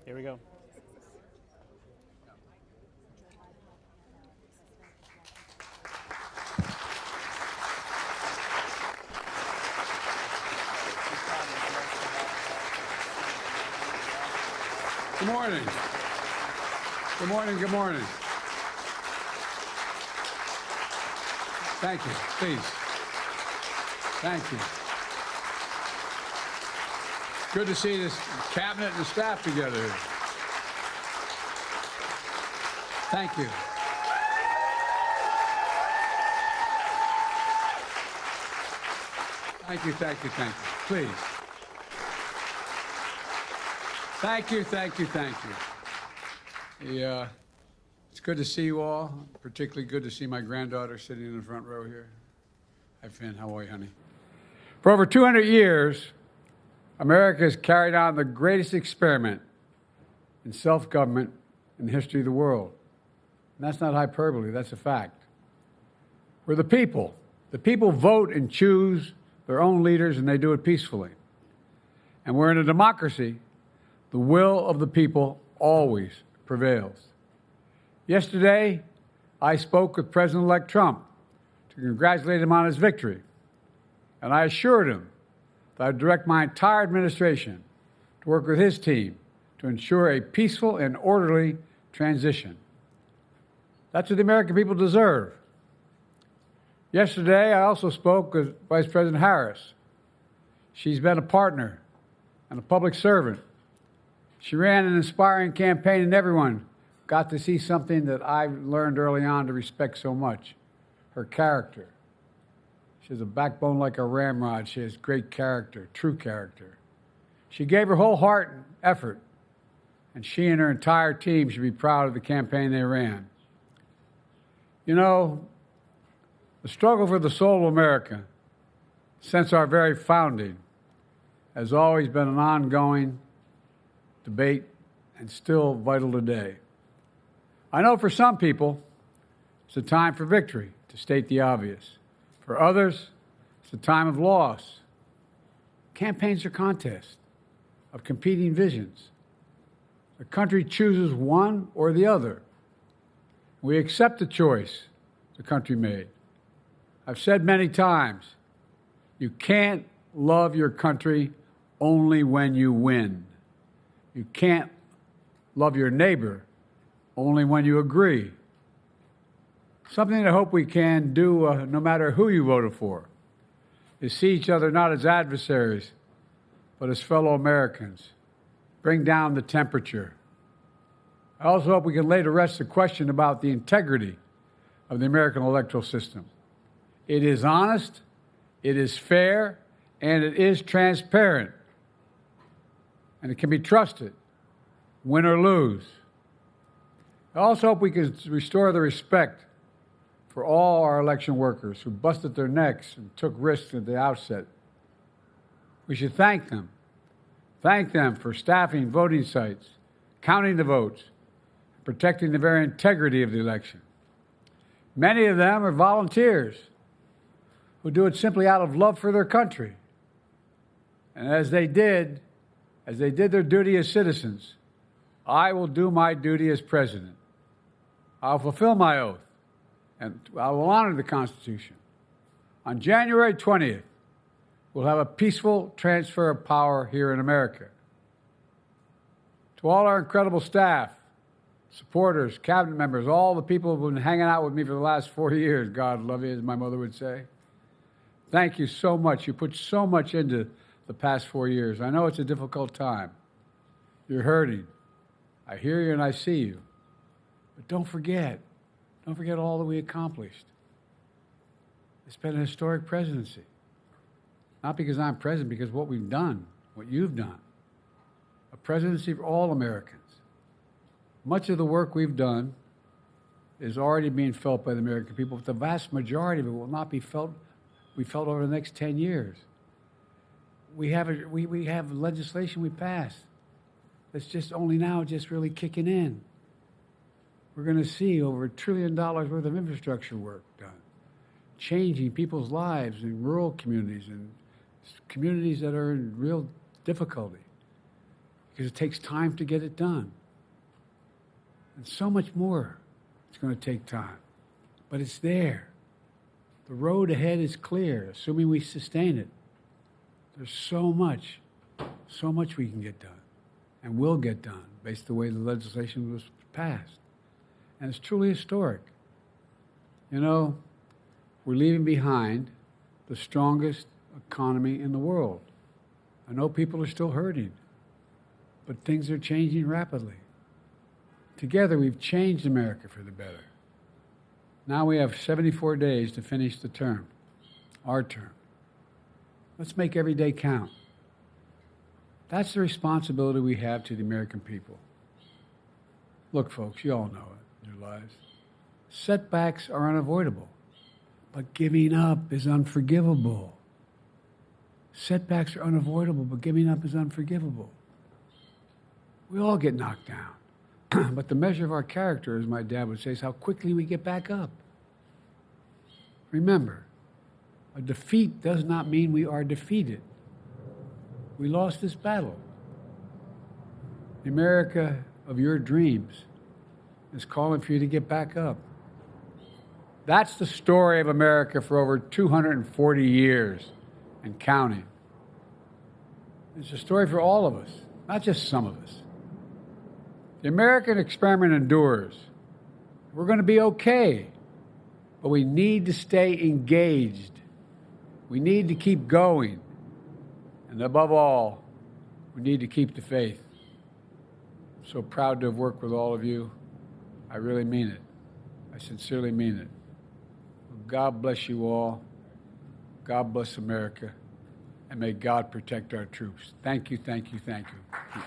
Here we go. Good morning. Good morning. Good morning. Thank you. Please. Thank you. Good to see this cabinet and the staff together here. Thank you. Thank you, thank you, thank you. Please. Thank you, thank you, thank you. It's good to see you all. Particularly good to see my granddaughter sitting in the front row here. Hi, Finn. How are you, honey? For over 200 years, America has carried on the greatest experiment in self-government in the history of the world. And that's not hyperbole, that's a fact. We're the people. The people vote and choose their own leaders, and they do it peacefully. And we're in a democracy. The will of the people always prevails. Yesterday, I spoke with President-elect Trump to congratulate him on his victory. And I assured him that I'd direct my entire administration to work with his team to ensure a peaceful and orderly transition. That's what the American people deserve. Yesterday, I also spoke with Vice President Harris. She's been a partner and a public servant. She ran an inspiring campaign, and everyone got to see something that I learned early on to respect so much, her character. She has a backbone like a ramrod. She has great character, true character. She gave her whole heart and effort, and she and her entire team should be proud of the campaign they ran. You know, the struggle for the soul of America, since our very founding, has always been an ongoing debate and still vital today. I know for some people, it's a time for victory, to state the obvious. For others, it's a time of loss. Campaigns are contests of competing visions. The country chooses one or the other. We accept the choice the country made. I've said many times, you can't love your country only when you win. You can't love your neighbor only when you agree. Something I hope we can do, no matter who you voted for, is see each other not as adversaries, but as fellow Americans. Bring down the temperature. I also hope we can lay to rest the question about the integrity of the American electoral system. It is honest, it is fair, and it is transparent. And it can be trusted, win or lose. I also hope we can restore the respect for all our election workers who busted their necks and took risks at the outset. We should thank them. Thank them for staffing voting sites, counting the votes, protecting the very integrity of the election. Many of them are volunteers who do it simply out of love for their country. And as they did their duty as citizens, I will do my duty as president. I'll fulfill my oath, and I will honor the Constitution. On January 20th, we'll have a peaceful transfer of power here in America. To all our incredible staff, supporters, cabinet members, all the people who've been hanging out with me for the last 4 years, God love you, as my mother would say. Thank you so much. You put so much into the past 4 years. I know it's a difficult time. You're hurting. I hear you and I see you. But don't forget all that we accomplished. It's been a historic presidency. Not because I'm president, because what we've done, what you've done. A presidency for all Americans. Much of the work we've done is already being felt by the American people, but the vast majority of it will not be felt over the next 10 years. We have legislation we passed that's just only now just really kicking in. We're going to see over $1 trillion worth of infrastructure work done, changing people's lives in rural communities and communities that are in real difficulty. because it takes time to get it done. And so much more it's going to take time. But it's there. The road ahead is clear, assuming we sustain it. There's so much we can get done and will get done based on the way the legislation was passed. And it's truly historic. You know, we're leaving behind the strongest economy in the world. I know people are still hurting, but things are changing rapidly. Together, we've changed America for the better. Now we have 74 days to finish the term, our term. Let's make every day count. That's the responsibility we have to the American people. Look, folks, you all know it in your lives. Setbacks are unavoidable, but giving up is unforgivable. Setbacks are unavoidable, but giving up is unforgivable. We all get knocked down, but the measure of our character, as my dad would say, is how quickly we get back up. Remember, a defeat does not mean we are defeated. We lost this battle. The America of your dreams is calling for you to get back up. That's the story of America for over 240 years and counting. It's a story for all of us, not just some of us. The American experiment endures. We're going to be okay, but we need to stay engaged. We need to keep going. And above all, we need to keep the faith. I'm so proud to have worked with all of you. I really mean it. I sincerely mean it. God bless you all. God bless America. And may God protect our troops. Thank you, thank you, thank you.